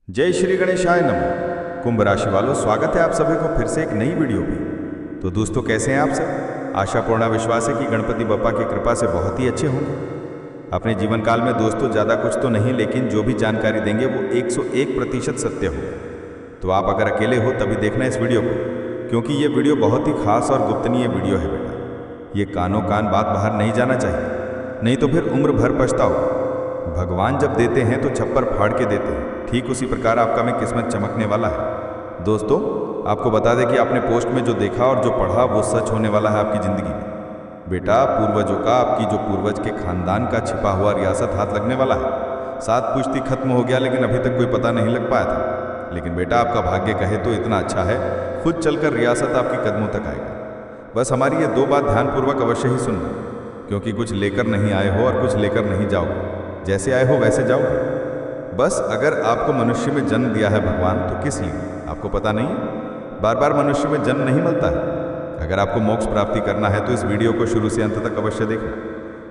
जय श्री गणेशाय नमः। कुंभ राशि वालों, स्वागत है आप सभी को फिर से एक नई वीडियो में। तो दोस्तों, कैसे हैं आप सब? आशापूर्ण विश्वास है कि गणपति बप्पा की कृपा से बहुत ही अच्छे होंगे। अपने जीवन काल में दोस्तों ज़्यादा कुछ तो नहीं, लेकिन जो भी जानकारी देंगे वो 101% सत्य हो। तो आप अगर अकेले हो तभी देखना इस वीडियो को, क्योंकि ये वीडियो बहुत ही खास और गुप्तनीय वीडियो है बेटा। ये कानों कान बात बाहर नहीं जाना चाहिए, नहीं तो फिर उम्र भर पछताओ। भगवान जब देते हैं तो छप्पर फाड़ के देते हैं, ठीक उसी प्रकार आपका में किस्मत चमकने वाला है। दोस्तों, आपको बता दें कि आपने पोस्ट में जो देखा और जो पढ़ा वो सच होने वाला है आपकी ज़िंदगी में। बेटा, पूर्वजों का, आपकी जो पूर्वज के खानदान का छिपा हुआ रियासत हाथ लगने वाला है। 7 पुश्ती खत्म हो गया, लेकिन अभी तक कोई पता नहीं लग पाया था। लेकिन बेटा, आपका भाग्य कहे तो इतना अच्छा है, खुद चलकर रियासत आपकी कदमों तक आएगा। बस हमारी ये 2 बात ध्यानपूर्वक अवश्य ही सुनना, क्योंकि कुछ लेकर नहीं आए हो और कुछ लेकर नहीं जाओगे। जैसे आए हो वैसे जाओ। बस अगर आपको मनुष्य में जन्म दिया है भगवान, तो किस लिए आपको पता नहीं है? बार बार मनुष्य में जन्म नहीं मिलता है। अगर आपको मोक्ष प्राप्ति करना है तो इस वीडियो को शुरू से अंत तक अवश्य देखना।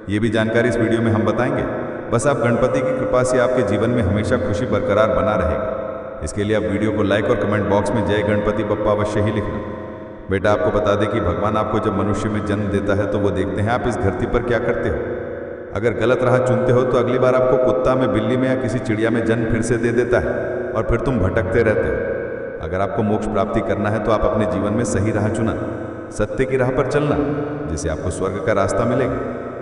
ये भी जानकारी इस वीडियो में हम बताएंगे। बस आप गणपति की कृपा से आपके जीवन में हमेशा खुशी बरकरार बना रहेगा। इसके लिए आप वीडियो को लाइक और कमेंट बॉक्स में जय गणपति बप्पा अवश्य ही लिखना। बेटा, आपको बता दें कि भगवान आपको जब मनुष्य में जन्म देता है तो वो देखते हैं आप इस धरती पर क्या करते हो। अगर गलत राह चुनते हो तो अगली बार आपको कुत्ता में, बिल्ली में या किसी चिड़िया में जन्म फिर से दे देता है और फिर तुम भटकते रहते हो। अगर आपको मोक्ष प्राप्ति करना है तो आप अपने जीवन में सही राह चुना, सत्य की राह पर चलना, जिससे आपको स्वर्ग का रास्ता मिलेगा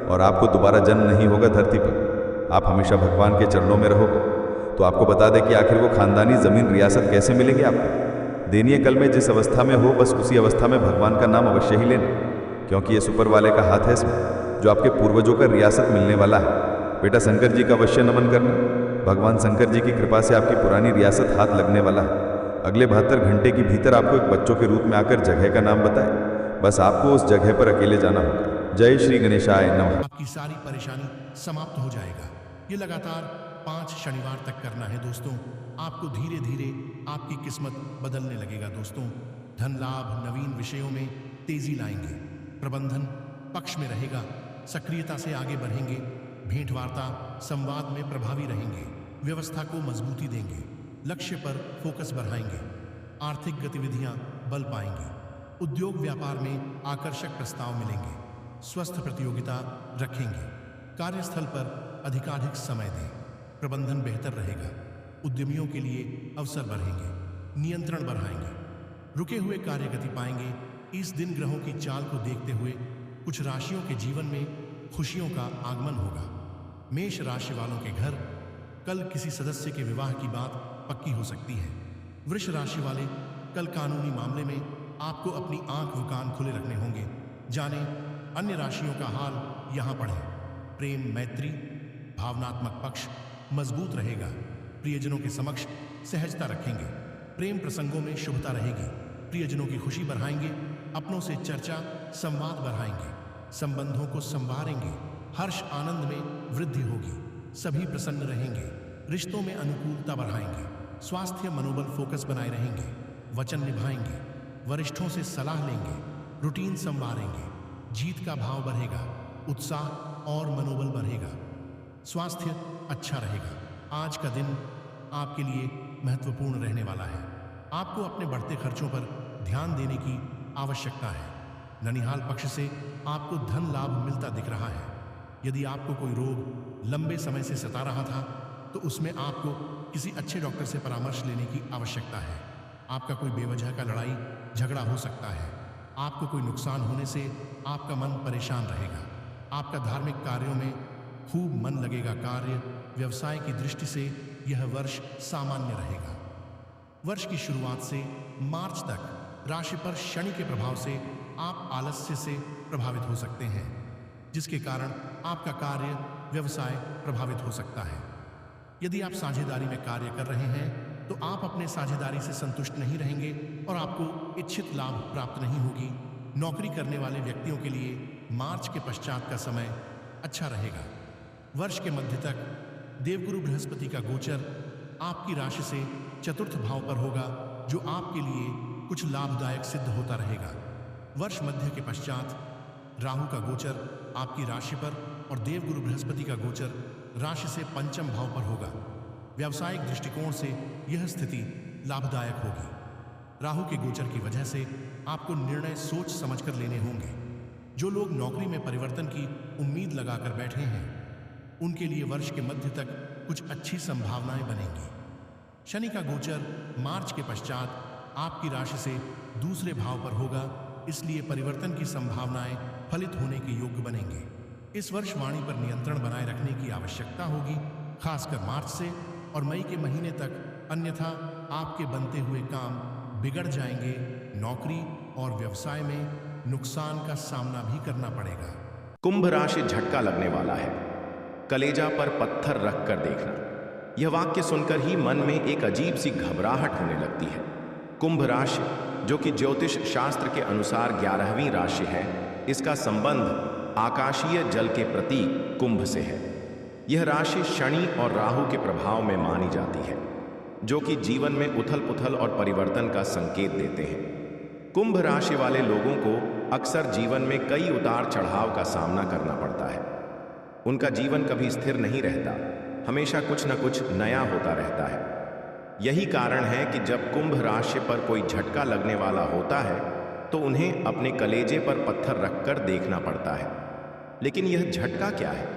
और आपको दोबारा जन्म नहीं होगा धरती पर। आप हमेशा भगवान के चरणों में रहोगे। तो आपको बता दें कि आखिर वो खानदानी जमीन रियासत कैसे मिलेगी आपको। देनीय कल में जिस अवस्था में हो, बस उसी अवस्था में भगवान का नाम अवश्य ही लेना, क्योंकि ये सुपर वाले का हाथ है इसमें, जो आपके पूर्वजों का रियासत मिलने वाला है। बेटा, शंकर जी का अवश्य नमन करना। भगवान शंकर जी की कृपा से आपकी पुरानी रियासत हाथ लगने वाला है। अगले 72 घंटे के भीतर आपको एक बच्चों के रूप में आकर जगह का नाम बताए। बस आपको उस जगह पर अकेले जाना होगा। जय श्री गणेशाय नमः। आपकी सारी परेशानी समाप्त हो जाएगा। ये लगातार 5 शनिवार तक करना है दोस्तों। आपको धीरे धीरे आपकी किस्मत बदलने लगेगा दोस्तों। धन लाभ, नवीन विषयों में तेजी लाएंगे। प्रबंधन पक्ष में रहेगा। सक्रियता से आगे बढ़ेंगे। भेंट वार्ता संवाद में प्रभावी रहेंगे। व्यवस्था को मजबूती देंगे। लक्ष्य पर फोकस बढ़ाएंगे। आर्थिक गतिविधियां बल पाएंगी। उद्योग व्यापार में आकर्षक प्रस्ताव मिलेंगे। स्वस्थ प्रतियोगिता रखेंगे। कार्यस्थल पर अधिकाधिक समय दें। प्रबंधन बेहतर रहेगा। उद्यमियों के लिए अवसर बढ़ेंगे। नियंत्रण बढ़ाएंगे। रुके हुए कार्य गति पाएंगे। इस दिन ग्रहों की चाल को देखते हुए कुछ राशियों के जीवन में खुशियों का आगमन होगा। मेष राशि वालों के घर कल किसी सदस्य के विवाह की बात पक्की हो सकती है। वृष राशि वाले कल कानूनी मामले में आपको अपनी आंख व कान खुले रखने होंगे। जाने अन्य राशियों का हाल यहां पढ़ें। प्रेम, मैत्री, भावनात्मक पक्ष मजबूत रहेगा। प्रियजनों के समक्ष सहजता रखेंगे। प्रेम प्रसंगों में शुभता रहेगी। प्रियजनों की खुशी बढ़ाएंगे। अपनों से चर्चा संवाद बढ़ाएंगे। संबंधों को संवारेंगे। हर्ष आनंद में वृद्धि होगी। सभी प्रसन्न रहेंगे। रिश्तों में अनुकूलता बढ़ाएंगे। स्वास्थ्य मनोबल फोकस बनाए रहेंगे। वचन निभाएंगे। वरिष्ठों से सलाह लेंगे। रूटीन संवारेंगे। जीत का भाव बढ़ेगा। उत्साह और मनोबल बढ़ेगा। स्वास्थ्य अच्छा रहेगा। आज का दिन आपके लिए महत्वपूर्ण रहने वाला है। आपको अपने बढ़ते खर्चों पर ध्यान देने की आवश्यकता है। ननिहाल पक्ष से आपको धन लाभ मिलता दिख रहा है। यदि आपको कोई रोग लंबे समय से सता रहा था तो उसमें आपको किसी अच्छे डॉक्टर से परामर्श लेने की आवश्यकता है। आपका कोई बेवजह का लड़ाई झगड़ा हो सकता है। आपको कोई नुकसान होने से आपका मन परेशान रहेगा। आपका धार्मिक कार्यों में खूब मन लगेगा। कार्य व्यवसाय की दृष्टि से यह वर्ष सामान्य रहेगा। वर्ष की शुरुआत से मार्च तक राशि पर शनि के प्रभाव से आप आलस्य से प्रभावित हो सकते हैं, जिसके कारण आपका कार्य व्यवसाय प्रभावित हो सकता है। यदि आप साझेदारी में कार्य कर रहे हैं तो आप अपने साझेदारी से संतुष्ट नहीं रहेंगे और आपको इच्छित लाभ प्राप्त नहीं होगी। नौकरी करने वाले व्यक्तियों के लिए मार्च के पश्चात का समय अच्छा रहेगा। वर्ष के मध्य तक देवगुरु बृहस्पति का गोचर आपकी राशि से चतुर्थ भाव पर होगा, जो आपके लिए कुछ लाभदायक सिद्ध होता रहेगा। वर्ष मध्य के पश्चात राहु का गोचर आपकी राशि पर और देवगुरु बृहस्पति का गोचर राशि से पंचम भाव पर होगा। व्यावसायिक दृष्टिकोण से यह स्थिति लाभदायक होगी। राहु के गोचर की वजह से आपको निर्णय सोच समझकर लेने होंगे। जो लोग नौकरी में परिवर्तन की उम्मीद लगाकर बैठे हैं, उनके लिए वर्ष के मध्य तक कुछ अच्छी संभावनाएं बनेंगी। शनि का गोचर मार्च के पश्चात आपकी राशि से दूसरे भाव पर होगा, इसलिए परिवर्तन की संभावनाएं फलित होने के योग्य बनेंगे। इस वर्ष वाणी पर नियंत्रण बनाए रखने की आवश्यकता होगी, खासकर मार्च से और मई के महीने तक, अन्यथा आपके बनते हुए काम बिगड़ जाएंगे। नौकरी और व्यवसाय में नुकसान का सामना भी करना पड़ेगा। कुंभ राशि झटका लगने वाला है, कलेजा पर पत्थर रखकर देखना। यह वाक्य सुनकर ही मन में एक अजीब सी घबराहट होने लगती है। कुंभ राशि, जो कि ज्योतिष शास्त्र के अनुसार 11वीं राशि है, इसका संबंध आकाशीय जल के प्रतीक कुंभ से है। यह राशि शनि और राहु के प्रभाव में मानी जाती है, जो कि जीवन में उथल पुथल और परिवर्तन का संकेत देते हैं। कुंभ राशि वाले लोगों को अक्सर जीवन में कई उतार चढ़ाव का सामना करना पड़ता है। उनका जीवन कभी स्थिर नहीं रहता, हमेशा कुछ न कुछ नया होता रहता है। यही कारण है कि जब कुंभ राशि पर कोई झटका लगने वाला होता है तो उन्हें अपने कलेजे पर पत्थर रखकर देखना पड़ता है। लेकिन यह झटका क्या है?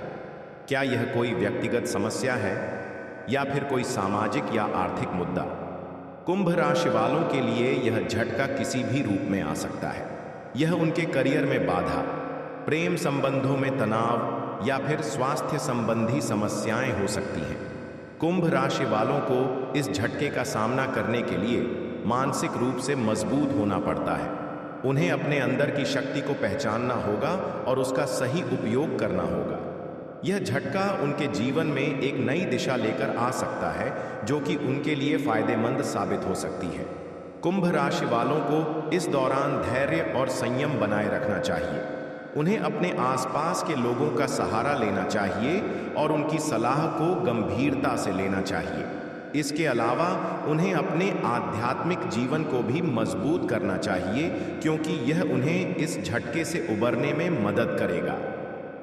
क्या यह कोई व्यक्तिगत समस्या है या फिर कोई सामाजिक या आर्थिक मुद्दा? कुंभ राशि वालों के लिए यह झटका किसी भी रूप में आ सकता है। यह उनके करियर में बाधा, प्रेम संबंधों में तनाव या फिर स्वास्थ्य संबंधी समस्याएं हो सकती हैं। कुंभ राशि वालों को इस झटके का सामना करने के लिए मानसिक रूप से मजबूत होना पड़ता है। उन्हें अपने अंदर की शक्ति को पहचानना होगा और उसका सही उपयोग करना होगा। यह झटका उनके जीवन में एक नई दिशा लेकर आ सकता है, जो कि उनके लिए फायदेमंद साबित हो सकती है। कुंभ राशि वालों को इस दौरान धैर्य और संयम बनाए रखना चाहिए। उन्हें अपने आसपास के लोगों का सहारा लेना चाहिए और उनकी सलाह को गंभीरता से लेना चाहिए। इसके अलावा उन्हें अपने आध्यात्मिक जीवन को भी मजबूत करना चाहिए, क्योंकि यह उन्हें इस झटके से उबरने में मदद करेगा।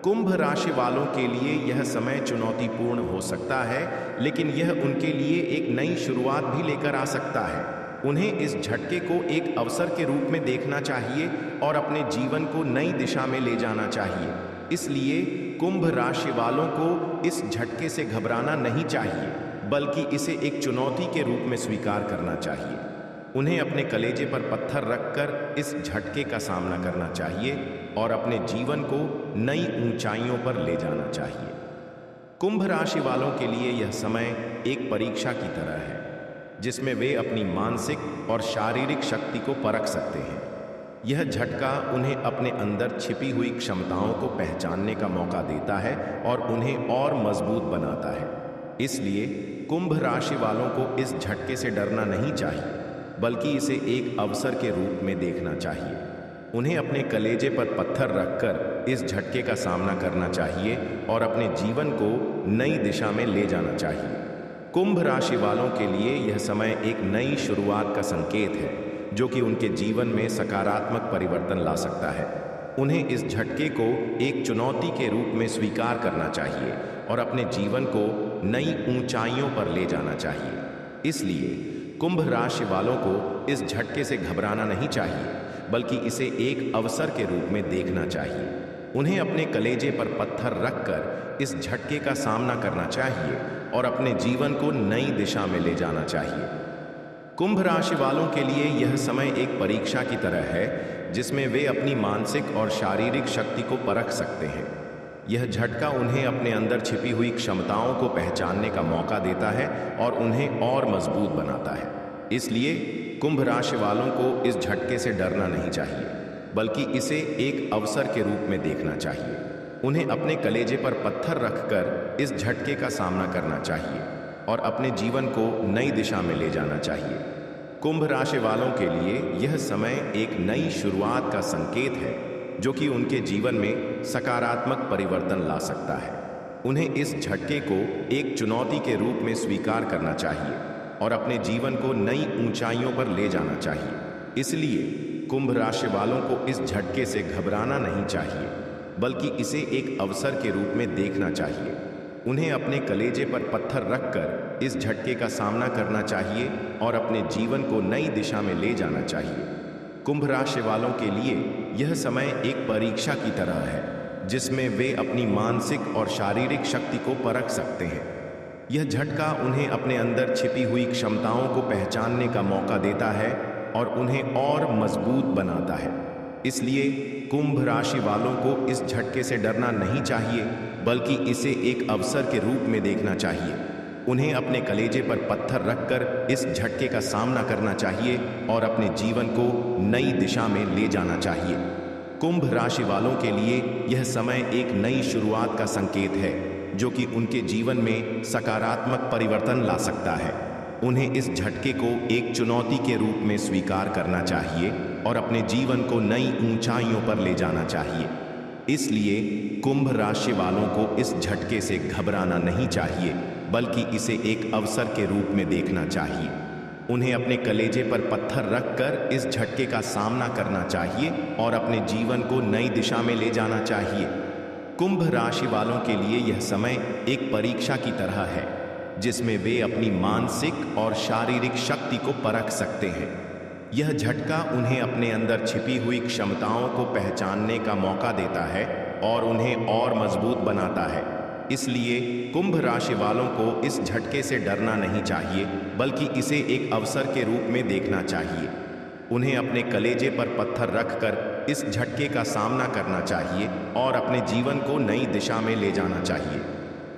कुंभ राशि वालों के लिए यह समय चुनौतीपूर्ण हो सकता है, लेकिन यह उनके लिए एक नई शुरुआत भी लेकर आ सकता है। उन्हें इस झटके को एक अवसर के रूप में देखना चाहिए और अपने जीवन को नई दिशा में ले जाना चाहिए। इसलिए कुंभ राशि वालों को इस झटके से घबराना नहीं चाहिए, बल्कि इसे एक चुनौती के रूप में स्वीकार करना चाहिए। उन्हें अपने कलेजे पर पत्थर रखकर इस झटके का सामना करना चाहिए और अपने जीवन को नई ऊंचाइयों पर ले जाना चाहिए। कुंभ राशि वालों के लिए यह समय एक परीक्षा की तरह है, जिसमें वे अपनी मानसिक और शारीरिक शक्ति को परख सकते हैं। यह झटका उन्हें अपने अंदर छिपी हुई क्षमताओं को पहचानने का मौका देता है और उन्हें और मजबूत बनाता है। इसलिए कुंभ राशि वालों को इस झटके से डरना नहीं चाहिए, बल्कि इसे एक अवसर के रूप में देखना चाहिए। उन्हें अपने कलेजे पर पत्थर रखकर इस झटके का सामना करना चाहिए और अपने जीवन को नई दिशा में ले जाना चाहिए। कुंभ राशि वालों के लिए यह समय एक नई शुरुआत का संकेत है, जो कि उनके जीवन में सकारात्मक परिवर्तन ला सकता है। उन्हें इस झटके को एक चुनौती के रूप में स्वीकार करना चाहिए और अपने जीवन को नई ऊंचाइयों पर ले जाना चाहिए। इसलिए कुंभ राशि वालों को इस झटके से घबराना नहीं चाहिए, बल्कि इसे एक अवसर के रूप में देखना चाहिए। उन्हें अपने कलेजे पर पत्थर रखकर इस झटके का सामना करना चाहिए और अपने जीवन को नई दिशा में ले जाना चाहिए। कुंभ राशि वालों के लिए यह समय एक परीक्षा की तरह है, जिसमें वे अपनी मानसिक और शारीरिक शक्ति को परख सकते हैं। यह झटका उन्हें अपने अंदर छिपी हुई क्षमताओं को पहचानने का मौका देता है और उन्हें और मजबूत बनाता है। इसलिए कुंभ राशि वालों को इस झटके से डरना नहीं चाहिए, बल्कि इसे एक अवसर के रूप में देखना चाहिए। उन्हें अपने कलेजे पर पत्थर रखकर इस झटके का सामना करना चाहिए और अपने जीवन को नई दिशा में ले जाना चाहिए। कुंभ राशि वालों के लिए यह समय एक नई शुरुआत का संकेत है, जो कि उनके जीवन में सकारात्मक परिवर्तन ला सकता है। उन्हें इस झटके को एक चुनौती के रूप में स्वीकार करना चाहिए और अपने जीवन को नई ऊंचाइयों पर ले जाना चाहिए। इसलिए कुंभ राशि वालों को इस झटके से घबराना नहीं चाहिए, बल्कि इसे एक अवसर के रूप में देखना चाहिए। उन्हें अपने कलेजे पर पत्थर रखकर इस झटके का सामना करना चाहिए और अपने जीवन को नई दिशा में ले जाना चाहिए। कुंभ राशि वालों के लिए यह समय एक परीक्षा की तरह है, जिसमें वे अपनी मानसिक और शारीरिक शक्ति को परख सकते हैं। यह झटका उन्हें अपने अंदर छिपी हुई क्षमताओं को पहचानने का मौका देता है और उन्हें और मजबूत बनाता है। इसलिए कुंभ राशि वालों को इस झटके से डरना नहीं चाहिए, बल्कि इसे एक अवसर के रूप में देखना चाहिए। उन्हें अपने कलेजे पर पत्थर रखकर इस झटके का सामना करना चाहिए और अपने जीवन को नई दिशा में ले जाना चाहिए। कुंभ राशि वालों के लिए यह समय एक नई शुरुआत का संकेत है, जो कि उनके जीवन में सकारात्मक परिवर्तन ला सकता है। उन्हें इस झटके को एक चुनौती के रूप में स्वीकार करना चाहिए और अपने जीवन को नई ऊंचाइयों पर ले जाना चाहिए। इसलिए कुंभ राशि वालों को इस झटके से घबराना नहीं चाहिए, बल्कि इसे एक अवसर के रूप में देखना चाहिए। उन्हें अपने कलेजे पर पत्थर रखकर इस झटके का सामना करना चाहिए और अपने जीवन को नई दिशा में ले जाना चाहिए। कुंभ राशि वालों के लिए यह समय एक परीक्षा की तरह है, जिसमें वे अपनी मानसिक और शारीरिक शक्ति को परख सकते हैं। यह झटका उन्हें अपने अंदर छिपी हुई क्षमताओं को पहचानने का मौका देता है और उन्हें और मजबूत बनाता है। इसलिए कुंभ राशि वालों को इस झटके से डरना नहीं चाहिए, बल्कि इसे एक अवसर के रूप में देखना चाहिए। उन्हें अपने कलेजे पर पत्थर रखकर इस झटके का सामना करना चाहिए और अपने जीवन को नई दिशा में ले जाना चाहिए।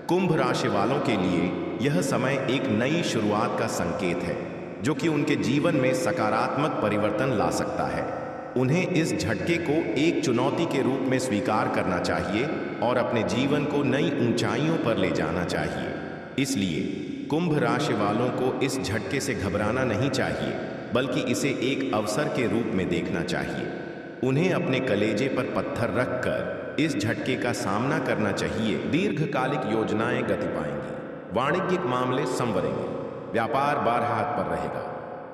कुंभ राशि वालों के लिए यह समय एक नई शुरुआत का संकेत है, जो कि उनके जीवन में सकारात्मक परिवर्तन ला सकता है। उन्हें इस झटके को एक चुनौती के रूप में स्वीकार करना चाहिए और अपने जीवन को नई ऊंचाइयों पर ले जाना चाहिए। इसलिए कुंभ राशि वालों को इस झटके से घबराना नहीं चाहिए, बल्कि इसे एक अवसर के रूप में देखना चाहिए। उन्हें अपने कलेजे पर पत्थर रखकर इस झटके का सामना करना चाहिए। दीर्घकालिक योजनाएं गति पाएंगी, वाणिज्यिक मामले संवरेंगे, व्यापार बारहात पर रहेगा,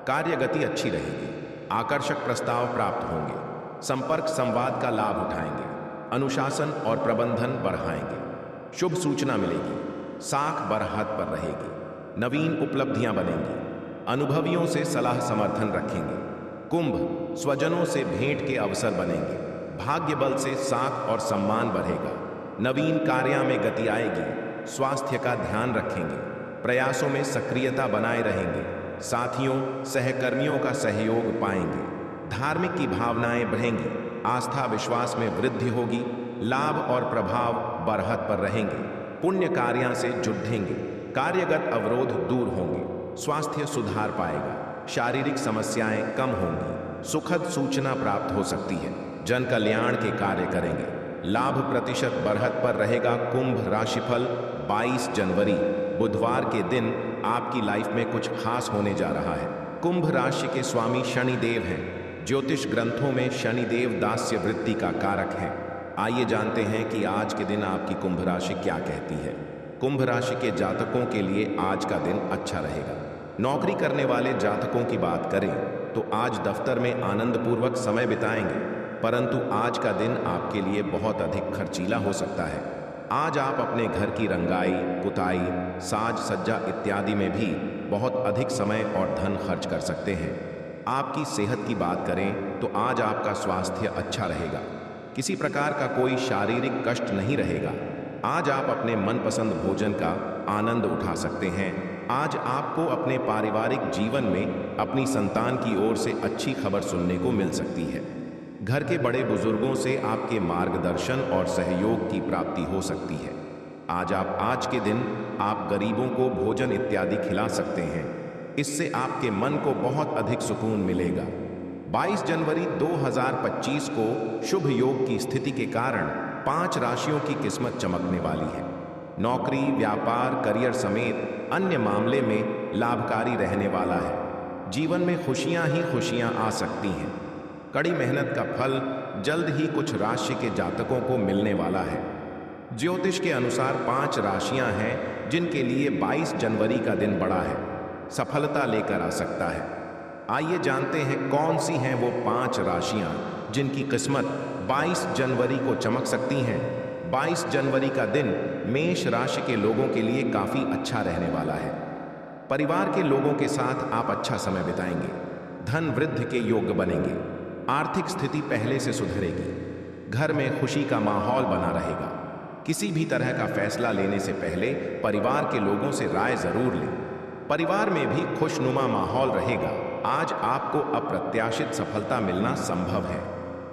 कार्य गति अच्छी रहेगी, आकर्षक प्रस्ताव प्राप्त होंगे, संपर्क संवाद का लाभ उठाएंगे, अनुशासन और प्रबंधन बढ़ाएंगे, शुभ सूचना मिलेगी, साख बरहात पर रहेगी, नवीन उपलब्धियां बनेंगी, अनुभवियों से सलाह समर्थन रखेंगे। कुंभ स्वजनों से भेंट के अवसर बनेंगे, भाग्य बल से साख और सम्मान बढ़ेगा, नवीन कार्यों में गति आएगी, स्वास्थ्य का ध्यान रखेंगे, प्रयासों में सक्रियता बनाए रहेंगे, साथियों सहकर्मियों का सहयोग पाएंगे, धार्मिक की भावनाएं बढ़ेंगी, आस्था विश्वास में वृद्धि होगी, लाभ और प्रभाव बरहत पर रहेंगे, पुण्य कार्यों से जुड़ेंगे, कार्यगत अवरोध दूर होंगे, स्वास्थ्य सुधार पाएगा, शारीरिक समस्याएं कम होंगी, सुखद सूचना प्राप्त हो सकती है, जन कल्याण के कार्य करेंगे, लाभ प्रतिशत बढ़त पर रहेगा। कुंभ राशिफल 22 जनवरी बुधवार के दिन आपकी लाइफ में कुछ खास होने जा रहा है। कुंभ राशि के स्वामी शनिदेव हैं। ज्योतिष ग्रंथों में शनिदेव दास्य वृत्ति का कारक है। आइए जानते हैं कि आज के दिन आपकी कुंभ राशि क्या कहती है। कुंभ राशि के जातकों के लिए आज का दिन अच्छा रहेगा। नौकरी करने वाले जातकों की बात करें तो आज दफ्तर में आनंदपूर्वक समय बिताएंगे, परंतु आज का दिन आपके लिए बहुत अधिक खर्चीला हो सकता है। आज आप अपने घर की रंगाई, पुताई, साज सज्जा इत्यादि में भी बहुत अधिक समय और धन खर्च कर सकते हैं। आपकी सेहत की बात करें तो आज आपका स्वास्थ्य अच्छा रहेगा। किसी प्रकार का कोई शारीरिक कष्ट नहीं रहेगा। आज आप अपने मनपसंद भोजन का आनंद उठा सकते हैं। आज आपको अपने पारिवारिक जीवन में अपनी संतान की ओर से अच्छी खबर सुनने को मिल सकती है। घर के बड़े बुजुर्गों से आपके मार्गदर्शन और सहयोग की प्राप्ति हो सकती है। आज के दिन आप गरीबों को भोजन इत्यादि खिला सकते हैं। इससे आपके मन को बहुत अधिक सुकून मिलेगा। 22 जनवरी 2025 को शुभ योग की स्थिति के कारण 5 राशियों की किस्मत चमकने वाली है। नौकरी, व्यापार, करियर समेत अन्य मामले में लाभकारी रहने वाला है। जीवन में खुशियां ही खुशियां आ सकती हैं। कड़ी मेहनत का फल जल्द ही कुछ राशि के जातकों को मिलने वाला है। ज्योतिष के अनुसार 5 राशियां हैं जिनके लिए 22 जनवरी का दिन बड़ा है, सफलता लेकर आ सकता है। आइए जानते हैं कौन सी हैं वो 5 राशियां जिनकी किस्मत 22 जनवरी को चमक सकती हैं। 22 जनवरी का दिन मेष राशि के लोगों के लिए काफी अच्छा रहने वाला है। परिवार के लोगों के साथ आप अच्छा समय बिताएंगे। धन वृद्धि के योग्य बनेंगे। आर्थिक स्थिति पहले से सुधरेगी। घर में खुशी का माहौल बना रहेगा। किसी भी तरह का फैसला लेने से पहले परिवार के लोगों से राय जरूर लें। परिवार में भी खुशनुमा माहौल रहेगा। आज आपको अप्रत्याशित सफलता मिलना संभव है।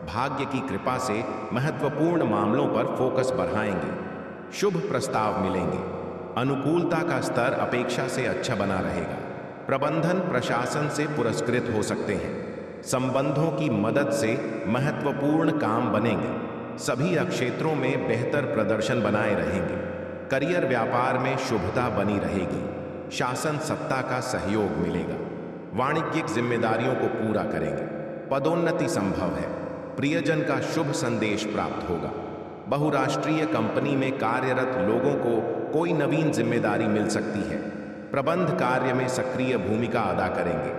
भाग्य की कृपा से महत्वपूर्ण मामलों पर फोकस बढ़ाएंगे। शुभ प्रस्ताव मिलेंगे। अनुकूलता का स्तर अपेक्षा से अच्छा बना रहेगा। प्रबंधन प्रशासन से पुरस्कृत हो सकते हैं। संबंधों की मदद से महत्वपूर्ण काम बनेंगे। सभी क्षेत्रों में बेहतर प्रदर्शन बनाए रहेंगे। करियर व्यापार में शुभता बनी रहेगी। शासन सत्ता का सहयोग मिलेगा। वाणिज्यिक जिम्मेदारियों को पूरा करेंगे। पदोन्नति संभव है। प्रियजन का शुभ संदेश प्राप्त होगा। बहुराष्ट्रीय कंपनी में कार्यरत लोगों को कोई नवीन जिम्मेदारी मिल सकती है। प्रबंध कार्य में सक्रिय भूमिका अदा करेंगे।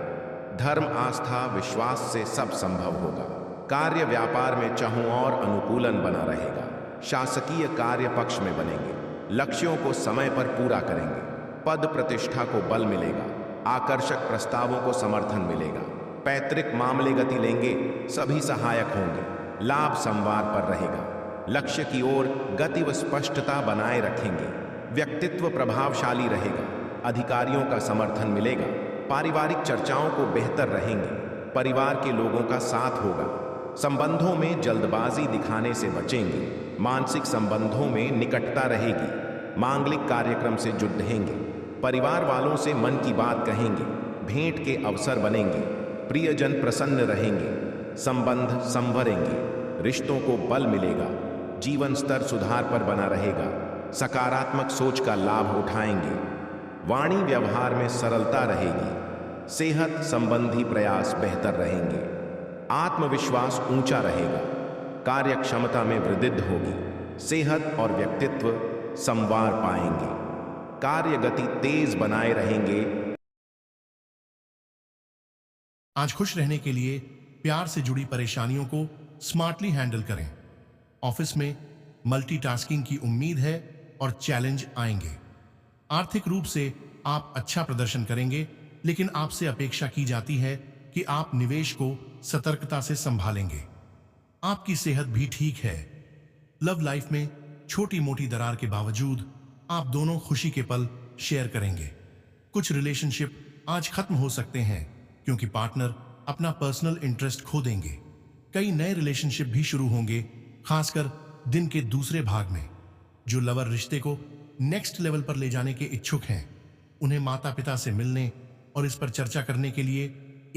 धर्म, आस्था, विश्वास से सब संभव होगा। कार्य व्यापार में चाहों और अनुकूलन बना रहेगा। शासकीय कार्य पक्ष में बनेंगे। लक्ष्यों को समय पर पूरा करेंगे। पद प्रतिष्ठा को बल मिलेगा। आकर्षक प्रस्तावों को समर्थन मिलेगा। पैतृक मामले गति लेंगे। सभी सहायक होंगे। लाभ संवार पर रहेगा। लक्ष्य की ओर गति व स्पष्टता बनाए रखेंगे। व्यक्तित्व प्रभावशाली रहेगा। अधिकारियों का समर्थन मिलेगा। पारिवारिक चर्चाओं को बेहतर रहेंगे। परिवार के लोगों का साथ होगा। संबंधों में जल्दबाजी दिखाने से बचेंगे। मानसिक संबंधों में निकटता रहेगी। मांगलिक कार्यक्रम से जुड़ेंगे। परिवार वालों से मन की बात कहेंगे। भेंट के अवसर बनेंगे। प्रियजन प्रसन्न रहेंगे। संबंध संवरेंगे। रिश्तों को बल मिलेगा। जीवन स्तर सुधार पर बना रहेगा। सकारात्मक सोच का लाभ उठाएंगे। वाणी व्यवहार में सरलता रहेगी। सेहत संबंधी प्रयास बेहतर रहेंगे। आत्मविश्वास ऊंचा रहेगा। कार्य क्षमता में वृद्धि होगी। सेहत और व्यक्तित्व संवार पाएंगे। कार्य गति तेज बनाए रहेंगे। आज खुश रहने के लिए प्यार से जुड़ी परेशानियों को स्मार्टली हैंडल करें। ऑफिस में मल्टीटास्किंग की उम्मीद है और चैलेंज आएंगे। आर्थिक रूप से आप अच्छा प्रदर्शन करेंगे, लेकिन आपसे अपेक्षा की जाती है कि आप निवेश को सतर्कता से संभालेंगे। आपकी सेहत भी ठीक है। लव लाइफ में छोटी मोटी दरार के बावजूद आप दोनों खुशी के पल शेयर करेंगे। कुछ रिलेशनशिप आज खत्म हो सकते हैं क्योंकि पार्टनर अपना पर्सनल इंटरेस्ट खो देंगे। कई नए रिलेशनशिप भी शुरू होंगे, खासकर दिन के दूसरे भाग में। जो लवर रिश्ते को नेक्स्ट लेवल पर ले जाने के इच्छुक हैं, उन्हें माता पिता से मिलने और इस पर चर्चा करने के लिए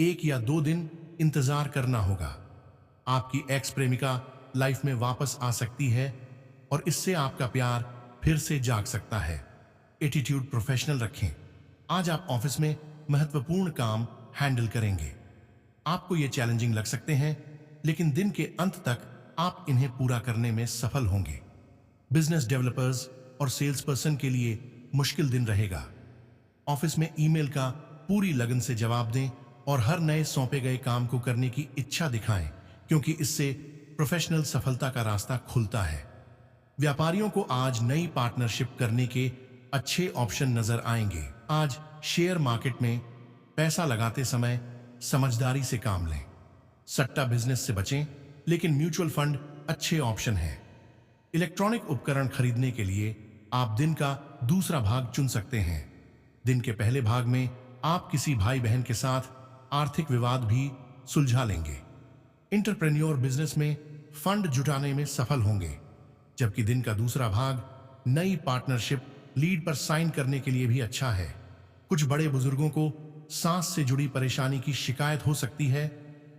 1 या 2 दिन इंतजार करना होगा। आपकी एक्स प्रेमिका लाइफ में वापस आ सकती है और इससे आपका प्यार फिर से जाग सकता है। एटीट्यूड प्रोफेशनल रखें। आज आप ऑफिस में महत्वपूर्ण काम हैंडल करेंगे। आपको ये चैलेंजिंग लग सकते हैं, लेकिन दिन के अंत तक आप इन्हें पूरा करने में सफल होंगे। बिजनेस डेवलपर्स और सेल्स पर्सन के लिए मुश्किल दिन रहेगा। ऑफिस में ईमेल का पूरी लगन से जवाब दें और हर नए सौंपे गए काम को करने की इच्छा दिखाएं, क्योंकि इससे प्रोफेशनल सफलता का रास्ता खुलता है। व्यापारियों को आज नई पार्टनरशिप करने के अच्छे ऑप्शन नजर आएंगे। आज शेयर मार्केट में पैसा लगाते समय समझदारी से काम लें। सट्टा बिजनेस से बचें, लेकिन म्यूचुअल फंड अच्छे ऑप्शन है। इलेक्ट्रॉनिक उपकरण खरीदने के लिए आप दिन का दूसरा भाग चुन सकते हैं। दिन के पहले भाग में आप किसी भाई बहन के साथ आर्थिक विवाद भी सुलझा लेंगे। इंटरप्रेन्योर बिजनेस में फंड जुटाने में सफल होंगे, जबकि दिन का दूसरा भाग नई पार्टनरशिप लीड पर साइन करने के लिए भी अच्छा है। कुछ बड़े बुजुर्गों को सांस से जुड़ी परेशानी की शिकायत हो सकती है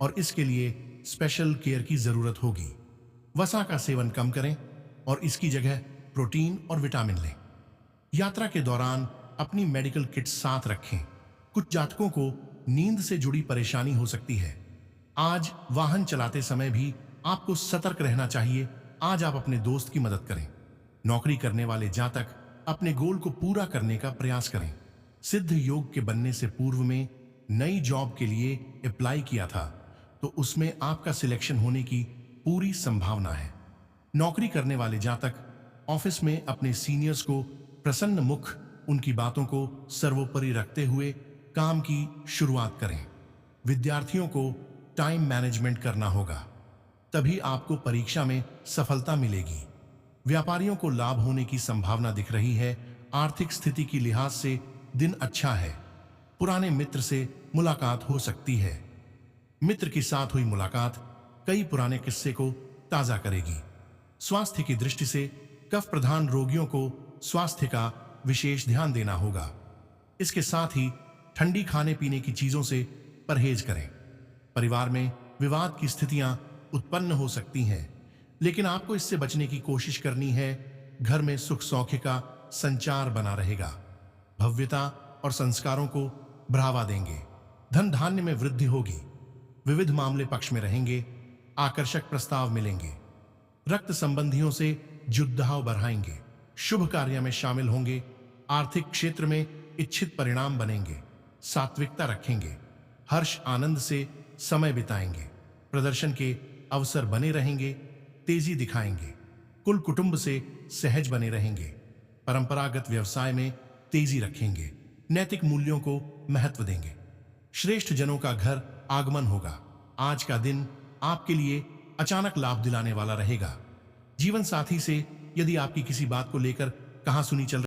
और इसके लिए स्पेशल केयर की जरूरत होगी। वसा का सेवन कम करें और इसकी जगह प्रोटीन और विटामिन लें। यात्रा के दौरान अपनी मेडिकल किट साथ रखें। कुछ जातकों को नींद से जुड़ी परेशानी हो सकती है। आज वाहन चलाते समय भी आपको सतर्क रहना चाहिए। आज आप अपने दोस्त की मदद करें। नौकरी करने वाले जातक अपने गोल को पूरा करने का प्रयास करें। सिद्ध योग के बनने से पूर्व में नई जॉब के लिए अप्लाई किया था, तो उसमें आपका सिलेक्शन होने की पूरी संभावना है। नौकरी करने वाले जातक ऑफिस में अपने सीनियर्स को प्रसन्न मुख, उनकी बातों को सर्वोपरि रखते हुए काम की शुरुआत करें। विद्यार्थियों को टाइम मैनेजमेंट करना होगा, तभी आपको परीक्षा में सफलता मिलेगी। व्यापारियों को लाभ होने की संभावना दिख रही है। आर्थिक स्थिति की लिहाज से दिन अच्छा है। पुराने मित्र से मुलाकात हो सकती है। मित्र के साथ हुई मुलाकात कई पुराने किस्से को ताजा करेगी। स्वास्थ्य की दृष्टि से कफ प्रधान रोगियों को स्वास्थ्य का विशेष ध्यान देना होगा। इसके साथ ही ठंडी खाने पीने की चीजों से परहेज करें। परिवार में विवाद की स्थितियां उत्पन्न हो सकती हैं, लेकिन आपको इससे बचने की कोशिश करनी है। घर में सुख सौख्य का संचार बना रहेगा। भव्यता और संस्कारों को बढ़ावा देंगे। धन धान्य में वृद्धि होगी। विविध मामले पक्ष में रहेंगे। आकर्षक प्रस्ताव मिलेंगे। रक्त संबंधियों से जुड़ाव बढ़ाएंगे। शुभ कार्य में शामिल होंगे। आर्थिक क्षेत्र में इच्छित परिणाम बनेंगे। सात्विकता रखेंगे। हर्ष आनंद से समय बिताएंगे। प्रदर्शन के अवसर बने रहेंगे। तेजी दिखाएंगे। कुल कुटुंब से सहज बने रहेंगे। परंपरागत व्यवसाय में तेजी रखेंगे। नैतिक मूल्यों को महत्व देंगे। श्रेष्ठ जनों का घर आगमन होगा। आज का दिन आपके लिए अचानक लाभ दिलाने वाला रहेगा। जीवन साथी से यदि आपकी किसी बात को लेकर कहासुनी चल